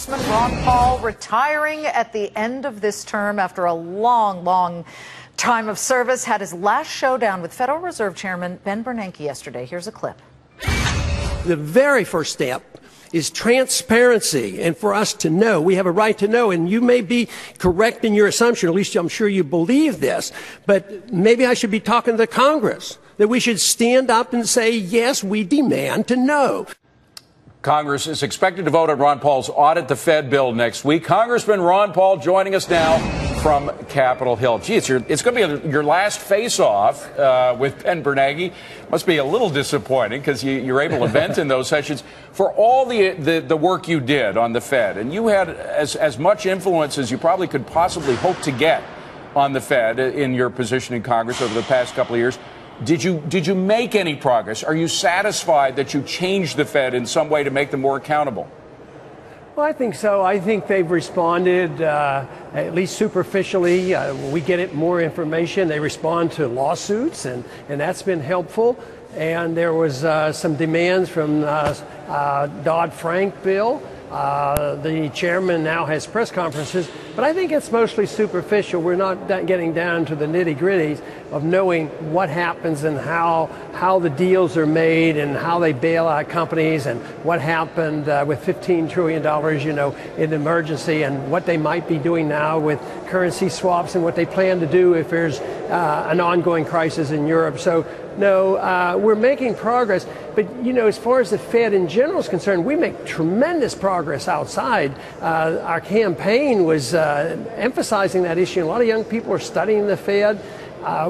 Congressman Ron Paul retiring at the end of this term after a long time of service, had his last showdown with Federal Reserve Chairman Ben Bernanke yesterday. Here's a clip. The very first step is transparency, and for us to know. We have a right to know, and you may be correct in your assumption, at least I'm sure you believe this, but maybe I should be talking to Congress, that we should stand up and say, yes, we demand to know. Congress is expected to vote on Ron Paul's Audit the Fed bill next week. Congressman Ron Paul joining us now from Capitol Hill. Gee, it's going to be your last face-off with Ben Bernanke. Must be a little disappointing because you're able to vent in those sessions. For all the work you did on the Fed, and you had as much influence as you probably could possibly hope to get on the Fed in your position in Congress over the past couple of years, did you make any progress? Are you satisfied that you changed the Fed in some way to make them more accountable? Well, I think so. I think they've responded, at least superficially. We get more information. They respond to lawsuits, and that's been helpful. And there was some demands from Dodd-Frank bill. The chairman now has press conferences, but I think it's mostly superficial. We're not getting down to the nitty-gritties of knowing what happens and how the deals are made and how they bail out companies and what happened with $15 trillion, in emergency, and what they might be doing now with currency swaps and what they plan to do if there's an ongoing crisis in Europe. So, no, we're making progress. But, as far as the Fed in general is concerned, we make tremendous progress outside. Our campaign was emphasizing that issue. A lot of young people are studying the Fed.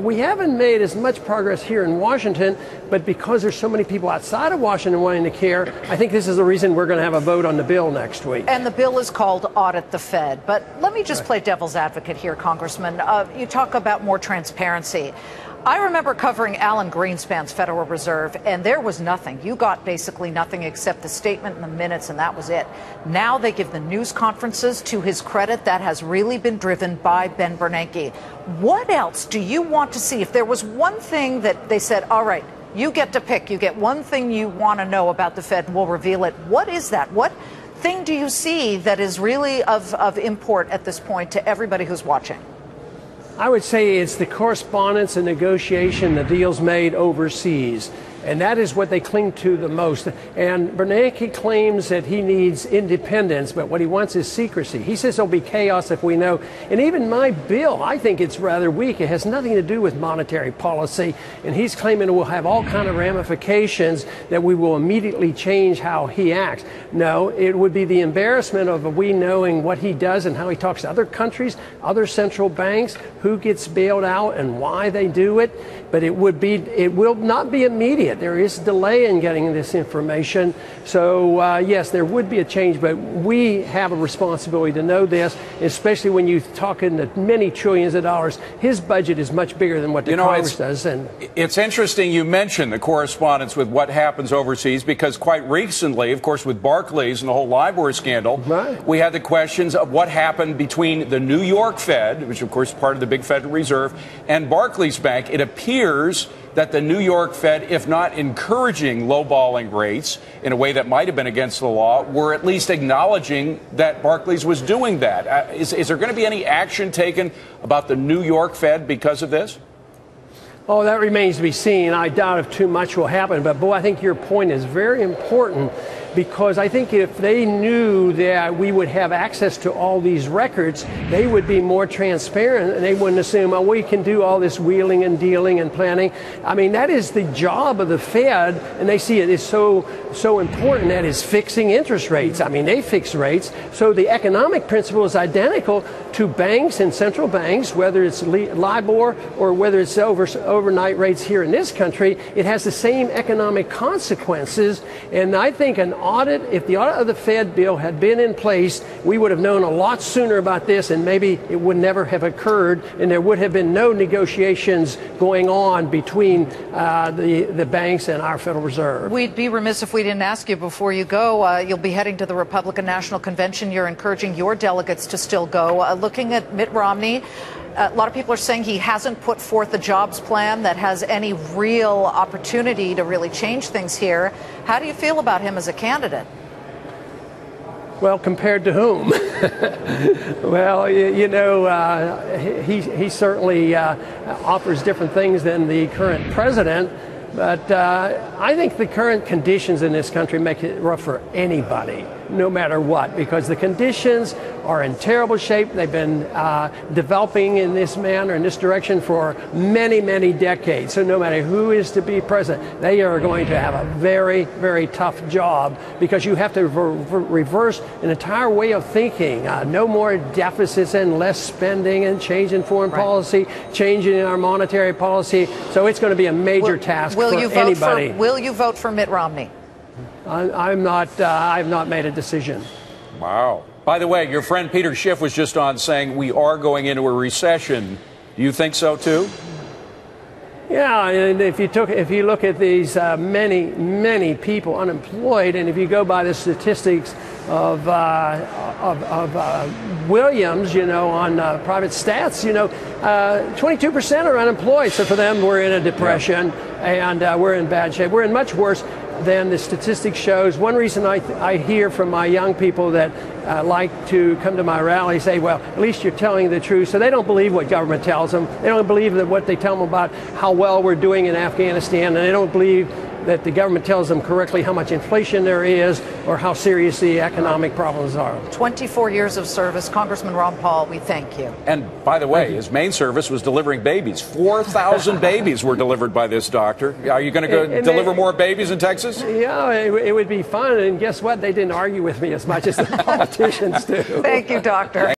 We haven't made as much progress here in Washington, but because there's so many people outside of Washington wanting to care, I think this is the reason we're going to have a vote on the bill next week. And the bill is called Audit the Fed. But let me just play devil's advocate here, Congressman. You talk about more transparency. I remember covering Alan Greenspan's Federal Reserve, and there was nothing. You got basically nothing except the statement and the minutes, and that was it. Now they give the news conferences. To his credit, that has really been driven by Ben Bernanke. What else do you want to see? If there was one thing that they said, all right, you get to pick. You get one thing you want to know about the Fed, and we'll reveal it. What is that? What thing do you see that is really of import at this point to everybody who's watching? I would say it's the correspondence and negotiation, the deals made overseas. And that is what they cling to the most. And Bernanke claims that he needs independence, but what he wants is secrecy. He says there'll be chaos if we know. And even my bill, I think it's rather weak. It has nothing to do with monetary policy. And he's claiming it will have all kind of ramifications that we will immediately change how he acts. No, it would be the embarrassment of we knowing what he does and how he talks to other countries, other central banks, who gets bailed out and why they do it. But it will not be immediate. There is delay in getting this information. So, yes, there would be a change, but we have a responsibility to know this, especially when you talk in the many trillions of dollars. His budget is much bigger than what the Congress does. And it's interesting you mentioned the correspondence with what happens overseas, because quite recently, of course, with Barclays and the whole LIBOR scandal, we had the questions of what happened between the New York Fed, which, of course, is part of the big Federal Reserve, and Barclays Bank. It appears that the New York Fed, if not encouraging lowballing rates in a way that might have been against the law, were at least acknowledging that Barclays was doing that. Is there going to be any action taken about the New York Fed because of this? Oh, that remains to be seen. I doubt if too much will happen. But, boy, I think your point is very important, because I think if they knew that we would have access to all these records, they would be more transparent, and they wouldn't assume, oh, we can do all this wheeling and dealing and planning. I mean, that is the job of the Fed, and they see it as so important. That is fixing interest rates. I mean, they fix rates. So the economic principle is identical to banks and central banks, whether it's LIBOR or whether it's overnight rates here in this country. It has the same economic consequences, and I think if the audit of the Fed bill had been in place, we would have known a lot sooner about this, and maybe it would never have occurred, and there would have been no negotiations going on between the banks and our Federal Reserve. We'd be remiss if we didn't ask you before you go. You'll be heading to the Republican National Convention. You're encouraging your delegates to still go. Looking at Mitt Romney, a lot of people are saying he hasn't put forth a jobs plan that has any real opportunity to really change things here. How do you feel about him as a candidate? Well, compared to whom? Well, he certainly offers different things than the current president. But I think the current conditions in this country make it rough for anybody, no matter what, because the conditions are in terrible shape. They've been developing in this manner, in this direction for many, many decades. So no matter who is to be president, they are going to have a very, very tough job because you have to reverse an entire way of thinking. No more deficits and less spending and change in foreign policy, changing in our monetary policy. So it's going to be a major task for anybody. Will you vote for Mitt Romney? I'm not. I've not made a decision. Wow. By the way, your friend Peter Schiff was just on saying we are going into a recession. Do you think so too? Yeah, and if you look at these many people unemployed, and if you go by the statistics of Williams, on private stats, 22% are unemployed. So for them, we're in a depression, and we're in bad shape. We're in much worse than the statistics shows. One reason I hear from my young people that like to come to my rally say, well, at least you're telling the truth. So they don't believe what government tells them. They don't believe that what they tell them about how well we're doing in Afghanistan, and they don't believe that the government tells them correctly how much inflation there is or how serious the economic problems are. 24 years of service. Congressman Ron Paul, we thank you. And by the way, his main service was delivering babies. 4,000 babies were delivered by this doctor. Are you going to go deliver more babies in Texas? Yeah, it would be fun. And guess what? They didn't argue with me as much as the politicians do. Thank you, doctor.